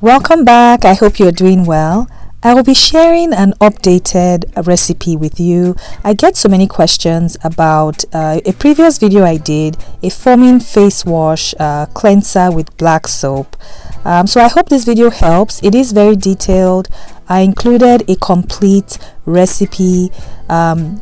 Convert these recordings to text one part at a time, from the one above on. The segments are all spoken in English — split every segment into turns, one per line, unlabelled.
Welcome back. I hope you're doing well. I will be sharing an updated recipe with you. I get so many questions about a previous video I did, a foaming face wash cleanser with black soap. So I hope this video helps. It is very detailed. I included a complete recipe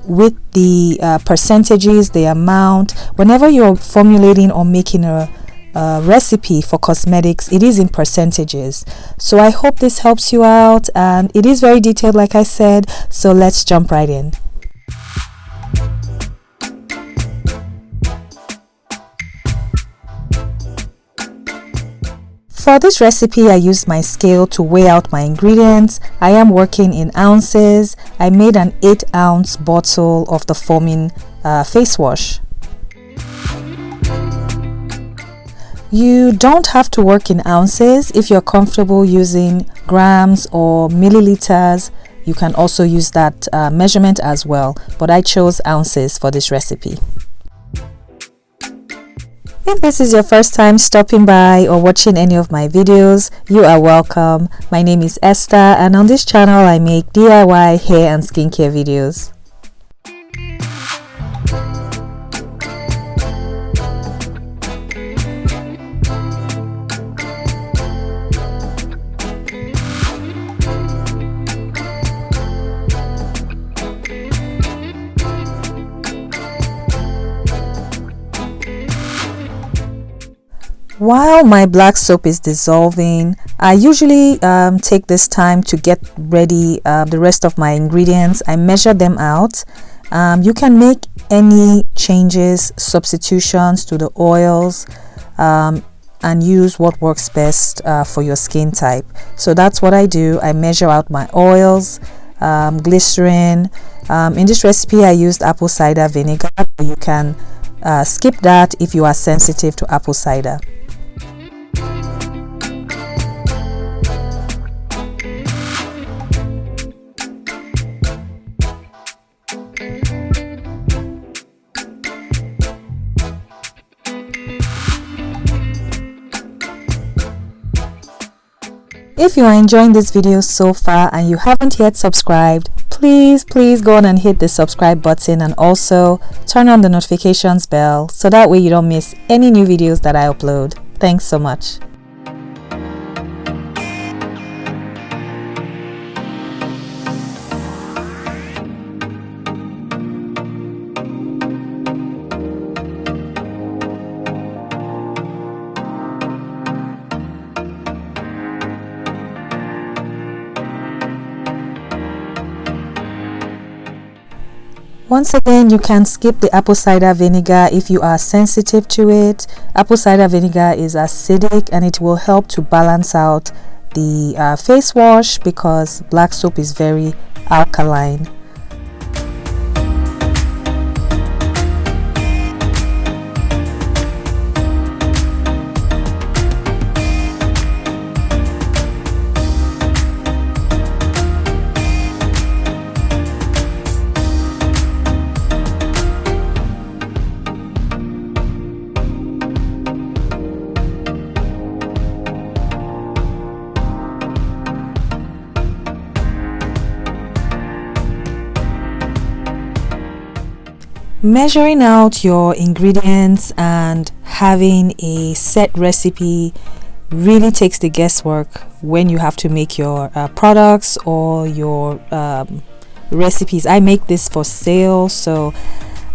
with the percentages, the amount. Whenever you're formulating or making a recipe for cosmetics, it is in percentages. So I hope this helps you out, and it is very detailed like I said. So let's jump right in. For this recipe, I used my scale to weigh out my ingredients. I am working in ounces. I made an 8-ounce bottle of the foaming face wash. You don't have to work in ounces. If you're comfortable using grams or milliliters, you can also use that measurement as well, but I chose ounces for this recipe. If this is your first time stopping by or watching any of my videos, you are welcome. My name is Esther, and on this channel I make DIY hair and skincare videos. While my black soap is dissolving, I usually take this time to get ready the rest of my ingredients. I measure them out. You can make any changes, substitutions to the oils, and use what works best for your skin type. So that's what I do. I measure out my oils, glycerin. In this recipe I used apple cider vinegar. You can skip that if you are sensitive to apple cider. If you are enjoying this video so far and you haven't yet subscribed, please go on and hit the subscribe button, and also turn on the notifications bell so that way you don't miss any new videos that I upload. Thanks so much. Once again, you can skip the apple cider vinegar if you are sensitive to it. Apple cider vinegar is acidic and it will help to balance out the face wash because black soap is very alkaline. Measuring out your ingredients and having a set recipe really takes the guesswork when you have to make your products or your recipes. I make this for sale, so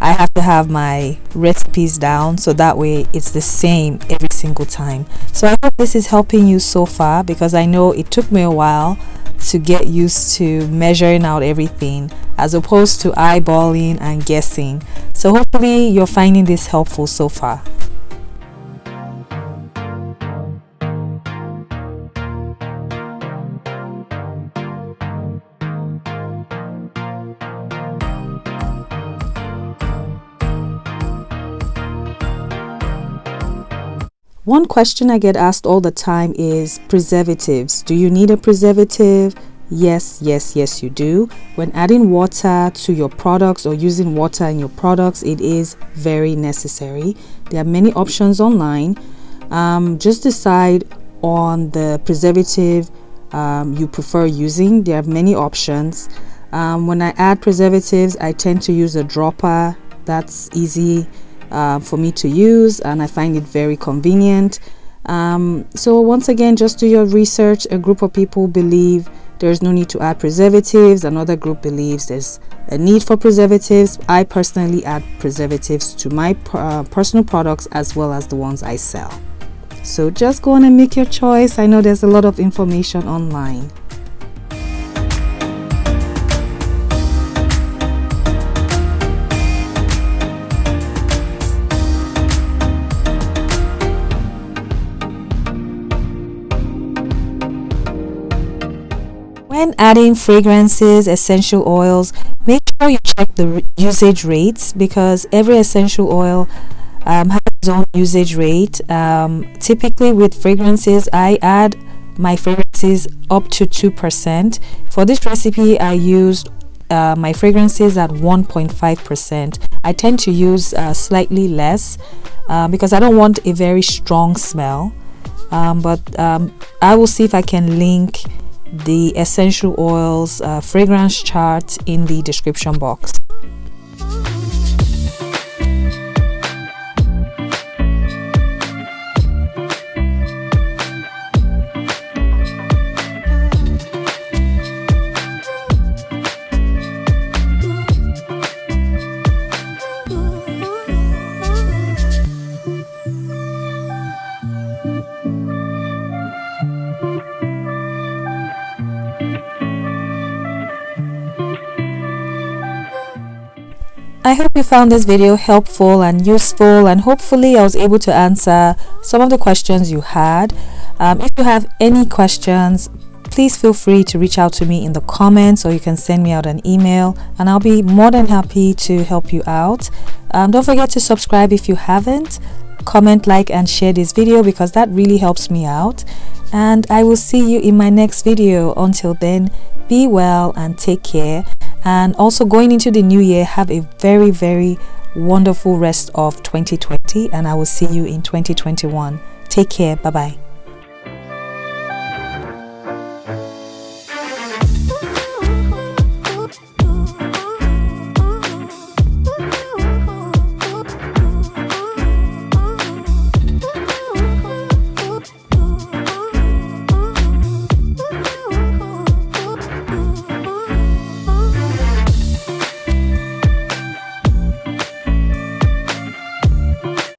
I have to have my recipes down so that way it's the same every single time. So I hope this is helping you so far, because I know it took me a while to get used to measuring out everything as opposed to eyeballing and guessing. So hopefully you're finding this helpful so far. One question I get asked all the time is preservatives. Do you need a preservative? Yes, you do. When adding water to your products or using water in your products, it is very necessary. There are many options online. Just decide on the preservative you prefer using. There are many options. When I add preservatives, I tend to use a dropper. That's easy for me to use, and I find it very convenient. So once again, just do your research. A group of people believe there's no need to add preservatives. Another group believes there's a need for preservatives. I personally add preservatives to my personal products as well as the ones I sell. So just go on and make your choice. I know there's a lot of information online. When adding fragrances, essential oils, make sure you check the usage rates, because every essential oil has its own usage rate. Typically with fragrances, I add my fragrances up to 2%. For this recipe, I used my fragrances at 1.5%. I tend to use slightly less because I don't want a very strong smell. But I will see if I can link the essential oils fragrance chart in the description box. I hope you found this video helpful and useful, and hopefully I was able to answer some of the questions you had. If you have any questions, please feel free to reach out to me in the comments, or you can send me out an email and I'll be more than happy to help you out. Don't forget to subscribe if you haven't. Comment, like and share this video because that really helps me out. And I will see you in my next video. Until then, be well and take care. And also, going into the new year, have a very, very wonderful rest of 2020, and I will see you in 2021. Take care. Bye bye.